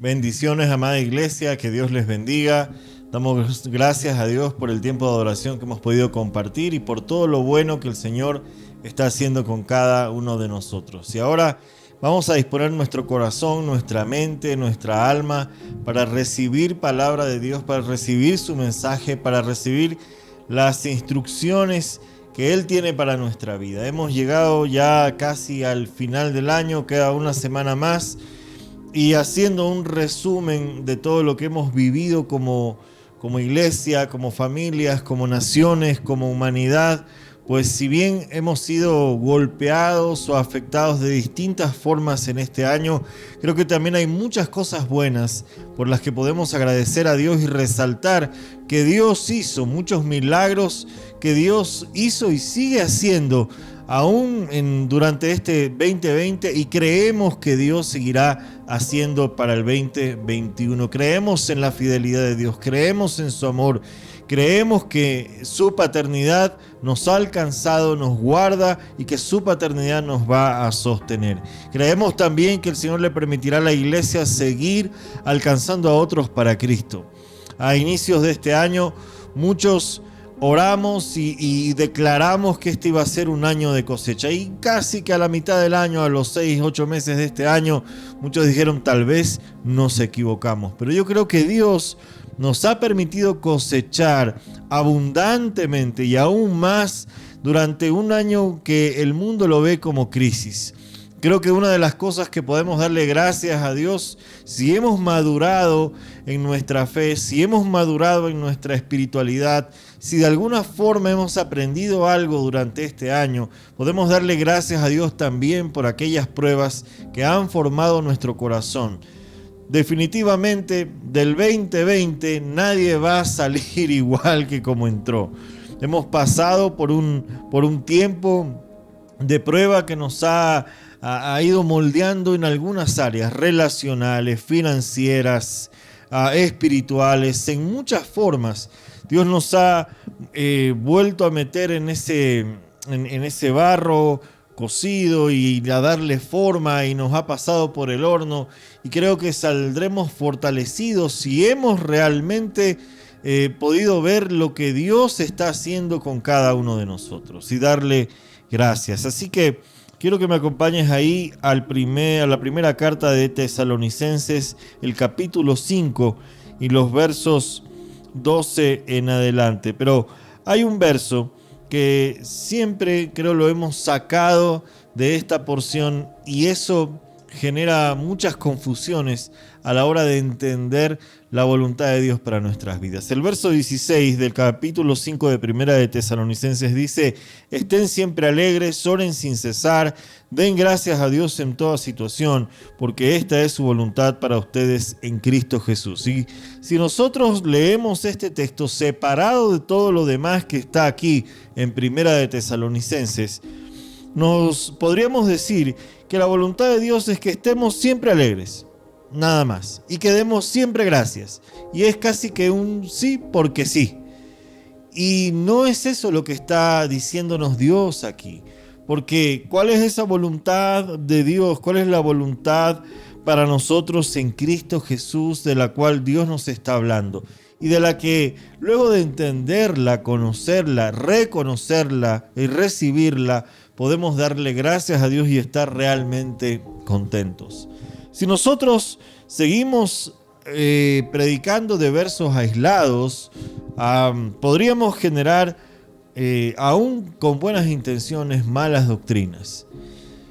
Bendiciones, amada iglesia, que Dios les bendiga. Damos gracias a Dios por el tiempo de adoración que hemos podido compartir y por todo lo bueno que el Señor está haciendo con cada uno de nosotros. Y ahora vamos a disponer nuestro corazón, nuestra mente, nuestra alma para recibir palabra de Dios, para recibir su mensaje, para recibir las instrucciones que Él tiene para nuestra vida. Hemos llegado ya casi al final del año, queda una semana más. Y haciendo un resumen de todo lo que hemos vivido como iglesia, como familias, como naciones, como humanidad, pues si bien hemos sido golpeados o afectados de distintas formas en este año, creo que también hay muchas cosas buenas por las que podemos agradecer a Dios y resaltar que Dios hizo muchos milagros, que Dios hizo y sigue haciendo aún durante este 2020, y creemos que Dios seguirá haciendo para el 2021. Creemos en la fidelidad de Dios, creemos en su amor, creemos que su paternidad nos ha alcanzado, nos guarda y que su paternidad nos va a sostener. Creemos también que el Señor le permitirá a la iglesia seguir alcanzando a otros para Cristo. A inicios de este año, muchos oramos y declaramos que este iba a ser un año de cosecha, y casi que a la mitad del año, a los 6-8 meses de este año, muchos dijeron tal vez nos equivocamos, pero yo creo que Dios nos ha permitido cosechar abundantemente y aún más durante un año que el mundo lo ve como crisis. Creo que una de las cosas que podemos darle gracias a Dios, si hemos madurado en nuestra fe, si hemos madurado en nuestra espiritualidad, si de alguna forma hemos aprendido algo durante este año, podemos darle gracias a Dios también por aquellas pruebas que han formado nuestro corazón. Definitivamente del 2020 nadie va a salir igual que como entró. Hemos pasado por un tiempo de prueba que nos ha ido moldeando en algunas áreas relacionales, financieras, espirituales, en muchas formas. Dios nos ha vuelto a meter en ese barro cocido y a darle forma, y nos ha pasado por el horno, y creo que saldremos fortalecidos si hemos realmente podido ver lo que Dios está haciendo con cada uno de nosotros y darle gracias. Así que quiero que me acompañes ahí a la primera carta de Tesalonicenses, el capítulo 5 y los versos 12 en adelante. Pero hay un verso que siempre creo lo hemos sacado de esta porción, y eso genera muchas confusiones a la hora de entender la voluntad de Dios para nuestras vidas. El verso 16 del capítulo 5 de Primera de Tesalonicenses dice: estén siempre alegres, oren sin cesar, den gracias a Dios en toda situación, porque esta es su voluntad para ustedes en Cristo Jesús. Y si nosotros leemos este texto separado de todo lo demás que está aquí en Primera de Tesalonicenses, nos podríamos decir que la voluntad de Dios es que estemos siempre alegres, nada más, y que demos siempre gracias. Y es casi que un sí porque sí. Y no es eso lo que está diciéndonos Dios aquí. Porque ¿cuál es esa voluntad de Dios? ¿Cuál es la voluntad para nosotros en Cristo Jesús, de la cual Dios nos está hablando? Y de la que luego de entenderla, conocerla, reconocerla y recibirla, podemos darle gracias a Dios y estar realmente contentos. Si nosotros seguimos predicando de versos aislados, podríamos generar, aún con buenas intenciones, malas doctrinas,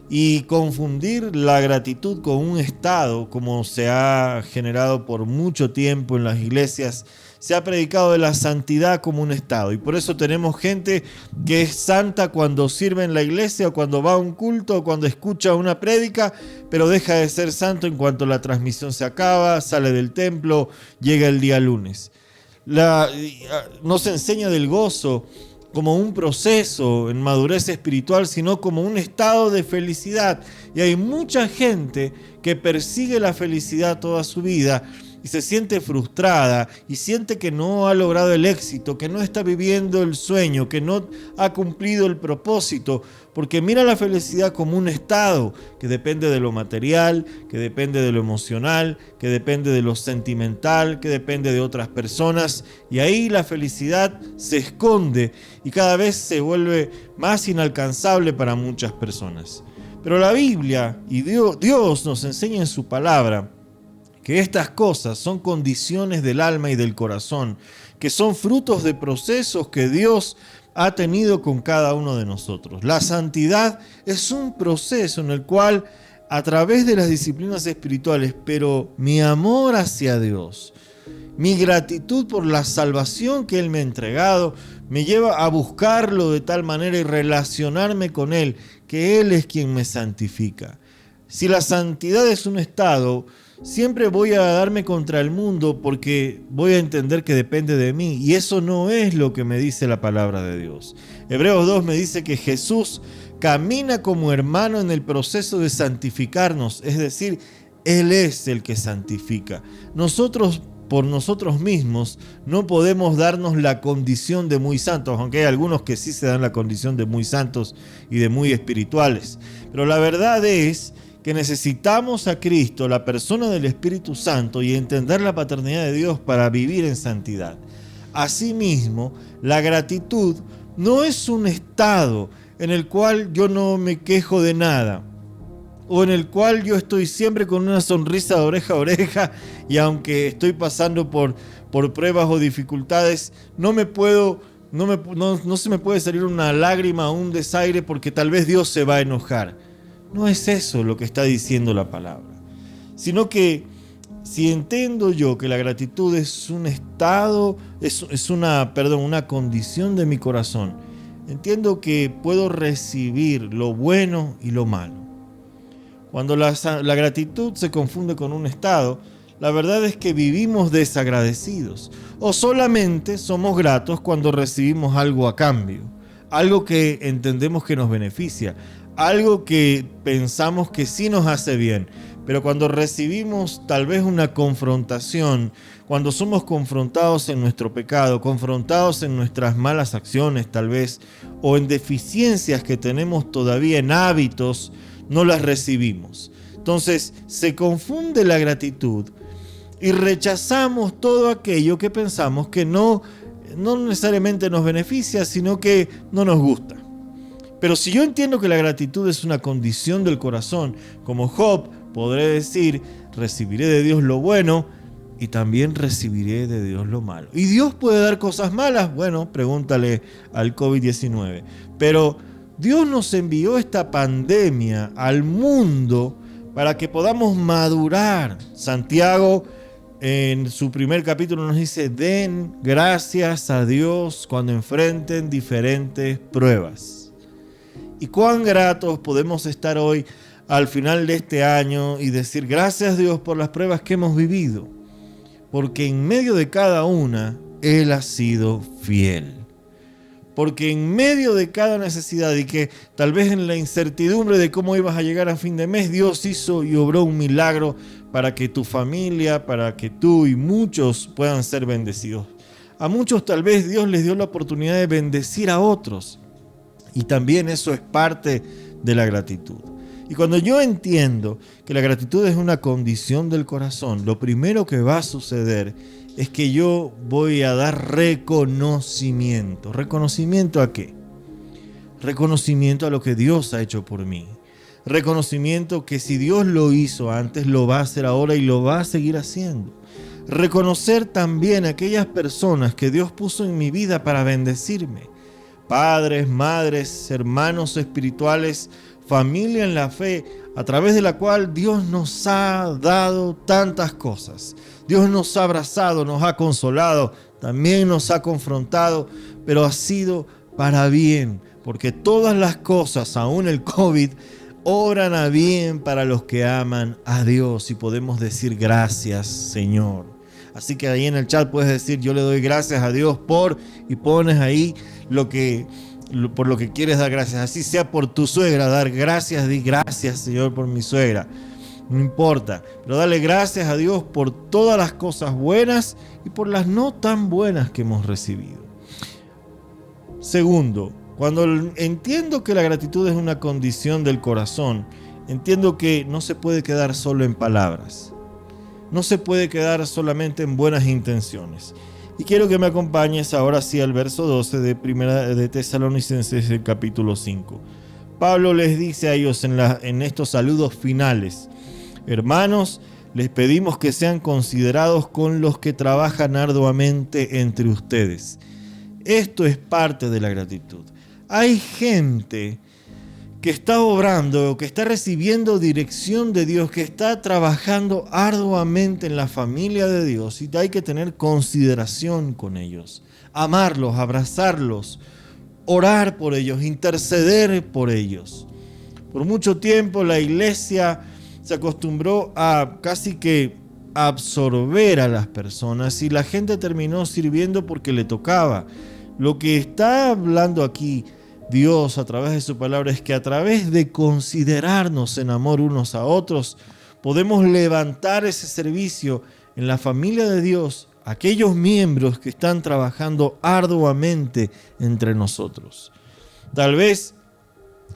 y confundir la gratitud con un estado, como se ha generado por mucho tiempo en las iglesias. Se ha predicado de la santidad como un estado, y por eso tenemos gente que es santa cuando sirve en la iglesia, o cuando va a un culto, o cuando escucha una prédica, pero deja de ser santo en cuanto la transmisión se acaba, sale del templo, llega el día lunes. No se enseña del gozo como un proceso en madurez espiritual, sino como un estado de felicidad. Y hay mucha gente que persigue la felicidad toda su vida, y se siente frustrada y siente que no ha logrado el éxito, que no está viviendo el sueño, que no ha cumplido el propósito, porque mira la felicidad como un estado que depende de lo material, que depende de lo emocional, que depende de lo sentimental, que depende de otras personas, y ahí la felicidad se esconde y cada vez se vuelve más inalcanzable para muchas personas. Pero la Biblia y Dios nos enseña en su palabra que estas cosas son condiciones del alma y del corazón, que son frutos de procesos que Dios ha tenido con cada uno de nosotros. La santidad es un proceso en el cual, a través de las disciplinas espirituales, pero mi amor hacia Dios, mi gratitud por la salvación que Él me ha entregado, me lleva a buscarlo de tal manera y relacionarme con Él, que Él es quien me santifica. Si la santidad es un estado, siempre voy a darme contra el mundo porque voy a entender que depende de mí, y eso no es lo que me dice la palabra de Dios. Hebreos 2 me dice que Jesús camina como hermano en el proceso de santificarnos, es decir, Él es el que santifica. Nosotros, por nosotros mismos, no podemos darnos la condición de muy santos, aunque hay algunos que sí se dan la condición de muy santos y de muy espirituales. Pero la verdad es que necesitamos a Cristo, la persona del Espíritu Santo, y entender la paternidad de Dios para vivir en santidad. Asimismo, la gratitud no es un estado en el cual yo no me quejo de nada, o en el cual yo estoy siempre con una sonrisa de oreja a oreja, y aunque estoy pasando por pruebas o dificultades, no se me puede salir una lágrima o un desaire porque tal vez Dios se va a enojar. No es eso lo que está diciendo la palabra, sino que si entiendo yo que la gratitud es un estado, es una condición de mi corazón, entiendo que puedo recibir lo bueno y lo malo. Cuando la gratitud se confunde con un estado, la verdad es que vivimos desagradecidos, o solamente somos gratos cuando recibimos algo a cambio, algo que entendemos que nos beneficia, algo que pensamos que sí nos hace bien. Pero cuando recibimos tal vez una confrontación, cuando somos confrontados en nuestro pecado, confrontados en nuestras malas acciones tal vez, o en deficiencias que tenemos todavía en hábitos, no las recibimos. Entonces se confunde la gratitud y rechazamos todo aquello que pensamos que no necesariamente nos beneficia, sino que no nos gusta. Pero si yo entiendo que la gratitud es una condición del corazón, como Job, podré decir, recibiré de Dios lo bueno y también recibiré de Dios lo malo. ¿Y Dios puede dar cosas malas? Bueno, pregúntale al COVID-19. Pero Dios nos envió esta pandemia al mundo para que podamos madurar. Santiago, en su primer capítulo, nos dice: den gracias a Dios cuando enfrenten diferentes pruebas. Y cuán gratos podemos estar hoy al final de este año y decir gracias a Dios por las pruebas que hemos vivido, porque en medio de cada una Él ha sido fiel. Porque en medio de cada necesidad, y que tal vez en la incertidumbre de cómo ibas a llegar a fin de mes, Dios hizo y obró un milagro para que tu familia, para que tú y muchos puedan ser bendecidos. A muchos tal vez Dios les dio la oportunidad de bendecir a otros, y también eso es parte de la gratitud. Y cuando yo entiendo que la gratitud es una condición del corazón, lo primero que va a suceder es que yo voy a dar reconocimiento. ¿Reconocimiento a qué? Reconocimiento a lo que Dios ha hecho por mí. Reconocimiento que si Dios lo hizo antes, lo va a hacer ahora y lo va a seguir haciendo. Reconocer también a aquellas personas que Dios puso en mi vida para bendecirme. Padres, madres, hermanos espirituales, familia en la fe, a través de la cual Dios nos ha dado tantas cosas. Dios nos ha abrazado, nos ha consolado, también nos ha confrontado, pero ha sido para bien, porque todas las cosas, aún el COVID, obran a bien para los que aman a Dios, y podemos decir gracias, Señor. Así que ahí en el chat puedes decir: yo le doy gracias a Dios por, y pones ahí por lo que quieres dar gracias. Así sea por tu suegra, dar gracias, di gracias, Señor, por mi suegra. no importa, pero dale gracias a Dios por todas las cosas buenas y por las no tan buenas que hemos recibido. Segundo, cuando entiendo que la gratitud es una condición del corazón, entiendo que no se puede quedar solo en palabras. No se puede quedar solamente en buenas intenciones. Y quiero que me acompañes ahora sí al verso 12 de Tesalonicenses, el capítulo 5. Pablo les dice a ellos en estos saludos finales: hermanos, les pedimos que sean considerados con los que trabajan arduamente entre ustedes. Esto es parte de la gratitud. Hay gente que está obrando, que está recibiendo dirección de Dios, que está trabajando arduamente en la familia de Dios, y hay que tener consideración con ellos, amarlos, abrazarlos, orar por ellos, interceder por ellos. Por mucho tiempo la iglesia se acostumbró a casi que absorber a las personas y la gente terminó sirviendo porque le tocaba. Lo que está hablando aquí Dios a través de su palabra es que a través de considerarnos en amor unos a otros, podemos levantar ese servicio en la familia de Dios, aquellos miembros que están trabajando arduamente entre nosotros. Tal vez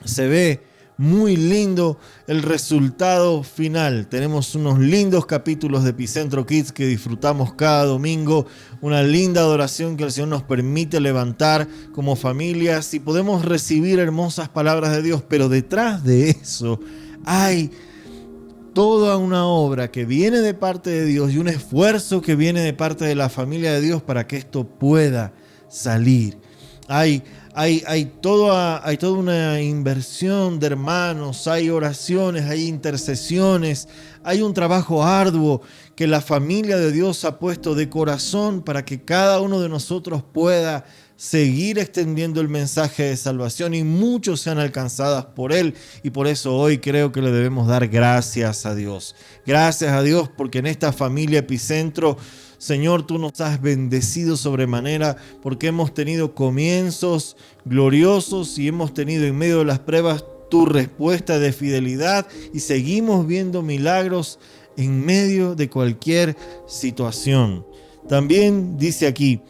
se ve muy lindo el resultado final. Tenemos unos lindos capítulos de Epicentro Kids que disfrutamos cada domingo, una linda adoración que el Señor nos permite levantar como familias y podemos recibir hermosas palabras de Dios, pero detrás de eso hay toda una obra que viene de parte de Dios y un esfuerzo que viene de parte de la familia de Dios para que esto pueda salir. Hay toda una inversión de hermanos, hay oraciones, hay intercesiones, hay un trabajo arduo que la familia de Dios ha puesto de corazón para que cada uno de nosotros pueda seguir extendiendo el mensaje de salvación, y muchos sean alcanzados por él, y por eso hoy creo que le debemos dar gracias a Dios. Gracias a Dios porque en esta familia Epicentro, Señor, tú nos has bendecido sobremanera, porque hemos tenido comienzos gloriosos y hemos tenido en medio de las pruebas tu respuesta de fidelidad, y seguimos viendo milagros en medio de cualquier situación. También dice aquí: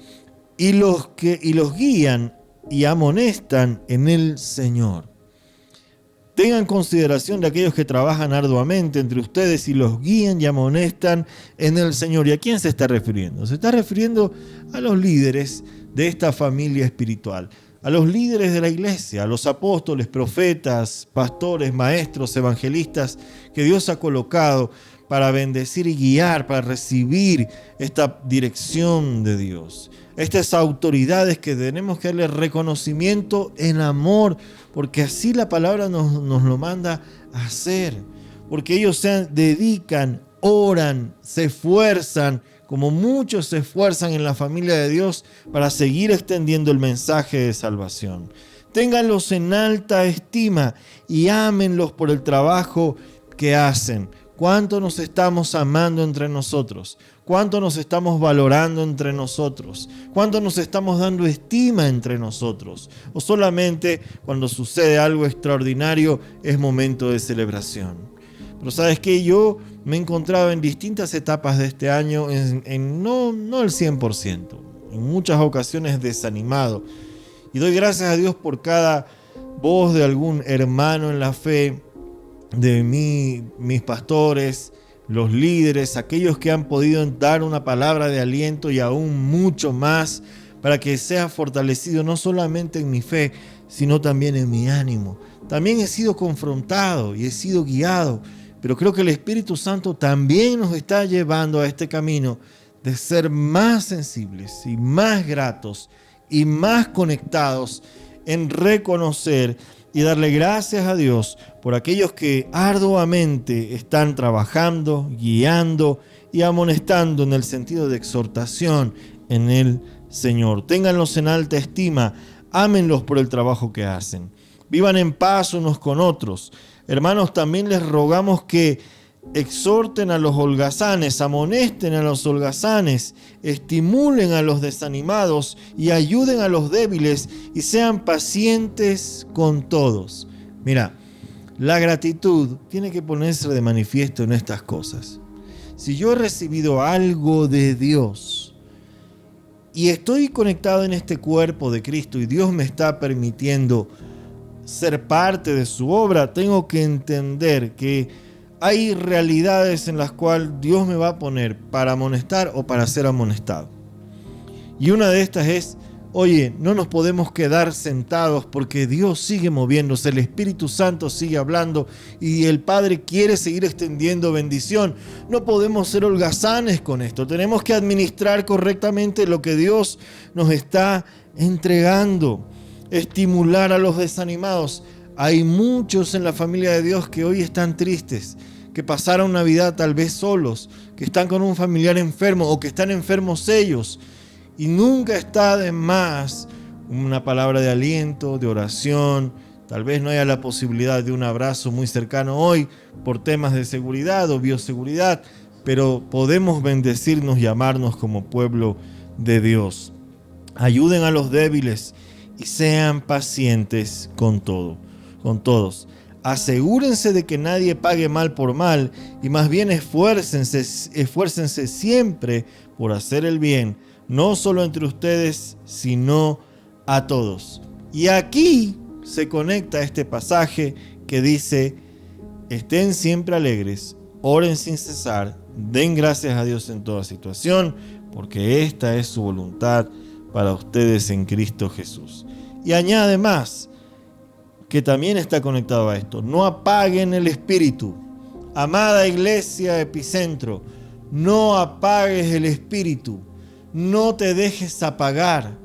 y los guían y amonestan en el Señor. Tengan consideración de aquellos que trabajan arduamente entre ustedes y los guían y amonestan en el Señor. ¿Y a quién se está refiriendo? Se está refiriendo a los líderes de esta familia espiritual, a los líderes de la iglesia, a los apóstoles, profetas, pastores, maestros, evangelistas que Dios ha colocado para bendecir y guiar, para recibir esta dirección de Dios. Estas autoridades que tenemos que darle reconocimiento en amor, porque así la palabra nos lo manda a hacer. Porque ellos se dedican, oran, se esfuerzan, como muchos se esfuerzan en la familia de Dios para seguir extendiendo el mensaje de salvación. Ténganlos en alta estima y ámenlos por el trabajo que hacen. ¿Cuánto nos estamos amando entre nosotros? ¿Cuánto nos estamos valorando entre nosotros? ¿Cuánto nos estamos dando estima entre nosotros? ¿O solamente cuando sucede algo extraordinario es momento de celebración? Pero ¿sabes qué? Yo me he encontrado en distintas etapas de este año, no el 100%, en muchas ocasiones desanimado. Y doy gracias a Dios por cada voz de algún hermano en la fe, de mis pastores, los líderes, aquellos que han podido dar una palabra de aliento y aún mucho más para que sea fortalecido no solamente en mi fe, sino también en mi ánimo. También he sido confrontado y he sido guiado, pero creo que el Espíritu Santo también nos está llevando a este camino de ser más sensibles y más gratos y más conectados en reconocer y darle gracias a Dios por aquellos que arduamente están trabajando, guiando y amonestando en el sentido de exhortación en el Señor. Ténganlos en alta estima, ámenlos por el trabajo que hacen. Vivan en paz unos con otros. Hermanos, también les rogamos que exhorten a los holgazanes, amonesten a los holgazanes, estimulen a los desanimados y ayuden a los débiles y sean pacientes con todos. Mira, La gratitud tiene que ponerse de manifiesto en estas cosas. Si yo he recibido algo de Dios y estoy conectado en este cuerpo de Cristo y Dios me está permitiendo ser parte de su obra, tengo que entender que hay realidades en las cuales Dios me va a poner para amonestar o para ser amonestado. Y una de estas es, oye, no nos podemos quedar sentados porque Dios sigue moviéndose, el Espíritu Santo sigue hablando y el Padre quiere seguir extendiendo bendición. No podemos ser holgazanes con esto. Tenemos que administrar correctamente lo que Dios nos está entregando. Estimular a los desanimados. Hay muchos en la familia de Dios que hoy están tristes, que pasaron Navidad tal vez solos, que están con un familiar enfermo o que están enfermos ellos. Y nunca está de más una palabra de aliento, de oración. Tal vez no haya la posibilidad de un abrazo muy cercano hoy por temas de seguridad o bioseguridad, pero podemos bendecirnos y amarnos como pueblo de Dios. Ayuden a los débiles y sean pacientes con todos. Asegúrense de que nadie pague mal por mal y más bien esfuércense siempre por hacer el bien, no solo entre ustedes, sino a todos. Y aquí se conecta este pasaje que dice, estén siempre alegres, oren sin cesar, den gracias a Dios en toda situación, porque esta es su voluntad para ustedes en Cristo Jesús. Y añade más, que también está conectado a esto, no apaguen el espíritu. Amada iglesia Epicentro, no apagues el espíritu. No te dejes apagar,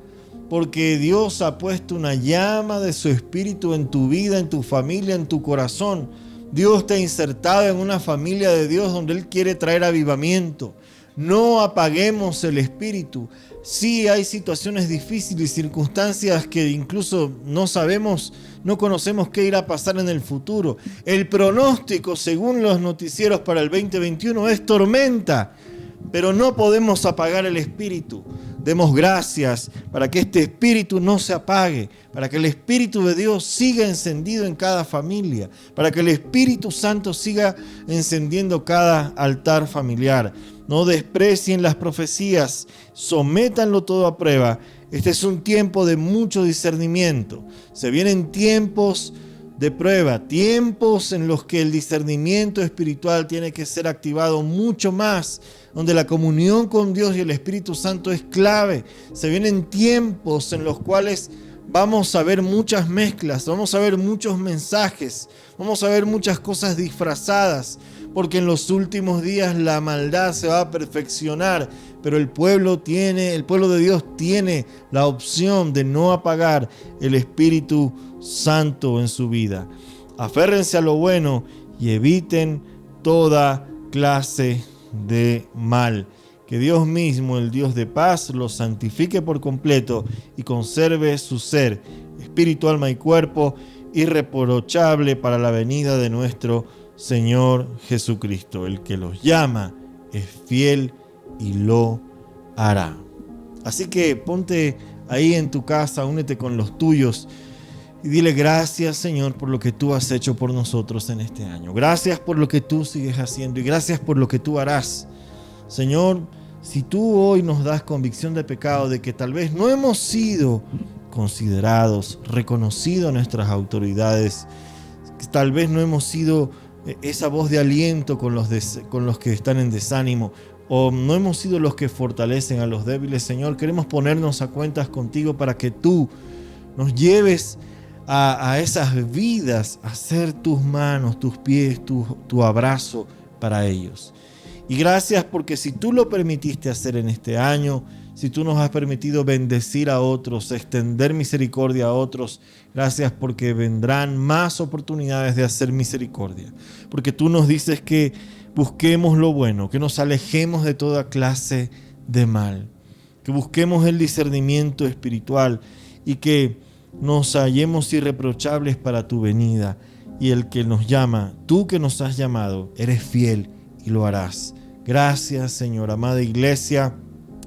porque Dios ha puesto una llama de su espíritu en tu vida, en tu familia, en tu corazón. Dios te ha insertado en una familia de Dios donde Él quiere traer avivamiento. No apaguemos el espíritu. Sí, hay situaciones difíciles, circunstancias que incluso no sabemos, no conocemos qué irá a pasar en el futuro. El pronóstico, según los noticieros para el 2021, es tormenta. Pero no podemos apagar el espíritu. Demos gracias para que este espíritu no se apague, para que el Espíritu de Dios siga encendido en cada familia, para que el Espíritu Santo siga encendiendo cada altar familiar. No desprecien las profecías, sométanlo todo a prueba. Este es un tiempo de mucho discernimiento. Se vienen tiempos de prueba, tiempos en los que el discernimiento espiritual tiene que ser activado mucho más, donde la comunión con Dios y el Espíritu Santo es clave. Se vienen tiempos en los cuales vamos a ver muchas mezclas, vamos a ver muchos mensajes, vamos a ver muchas cosas disfrazadas, porque en los últimos días la maldad se va a perfeccionar, pero el pueblo de Dios tiene la opción de no apagar el Espíritu Santo en su vida. Aférrense a lo bueno y eviten toda clase de mal. Que Dios mismo, el Dios de paz, los santifique por completo y conserve su ser, espíritu, alma y cuerpo irreprochable para la venida de nuestro Señor Jesucristo. El que los llama es fiel y lo hará. Así que ponte ahí en tu casa, únete con los tuyos y dile gracias, Señor, por lo que tú has hecho por nosotros en este año. Gracias por lo que tú sigues haciendo y gracias por lo que tú harás. Señor, si tú hoy nos das convicción de pecado, de que tal vez no hemos sido considerados, reconocido a nuestras autoridades, que tal vez no hemos sido esa voz de aliento con los que están en desánimo, o no hemos sido los que fortalecen a los débiles, Señor, queremos ponernos a cuentas contigo para que tú nos lleves a esas vidas, a ser tus manos, tus pies, tu abrazo para ellos. Y gracias porque si tú lo permitiste hacer en este año, si tú nos has permitido bendecir a otros, extender misericordia a otros, gracias porque vendrán más oportunidades de hacer misericordia. Porque tú nos dices que busquemos lo bueno, que nos alejemos de toda clase de mal, que busquemos el discernimiento espiritual y que nos hallemos irreprochables para tu venida. Y el que nos llama, tú que nos has llamado, eres fiel y lo harás. Gracias, Señor. Amada iglesia,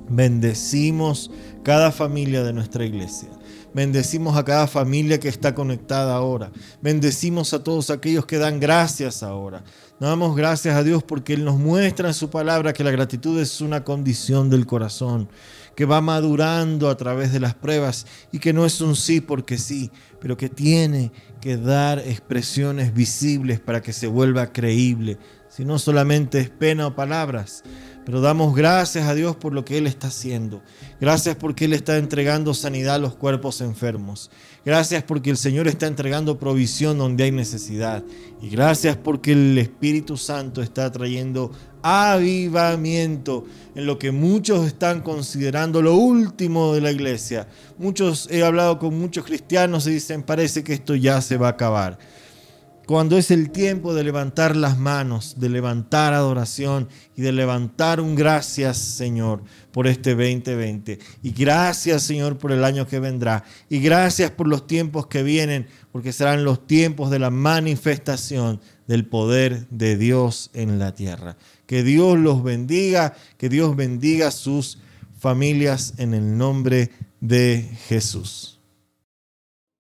bendecimos cada familia de nuestra iglesia. Bendecimos a cada familia que está conectada ahora. Bendecimos a todos aquellos que dan gracias ahora. Damos gracias a Dios porque Él nos muestra en su palabra que la gratitud es una condición del corazón, que va madurando a través de las pruebas y que no es un sí porque sí, pero que tiene que dar expresiones visibles para que se vuelva creíble, si no solamente es pena o palabras. Pero damos gracias a Dios por lo que Él está haciendo. Gracias porque Él está entregando sanidad a los cuerpos enfermos. Gracias porque el Señor está entregando provisión donde hay necesidad. Y gracias porque el Espíritu Santo está trayendo avivamiento en lo que muchos están considerando lo último de la iglesia. He hablado con muchos cristianos y dicen, parece que esto ya se va a acabar. Cuando es el tiempo de levantar las manos, de levantar adoración y de levantar un gracias, Señor, por este 2020. Y gracias, Señor, por el año que vendrá. Y gracias por los tiempos que vienen, porque serán los tiempos de la manifestación del poder de Dios en la tierra. Que Dios los bendiga, que Dios bendiga sus familias en el nombre de Jesús.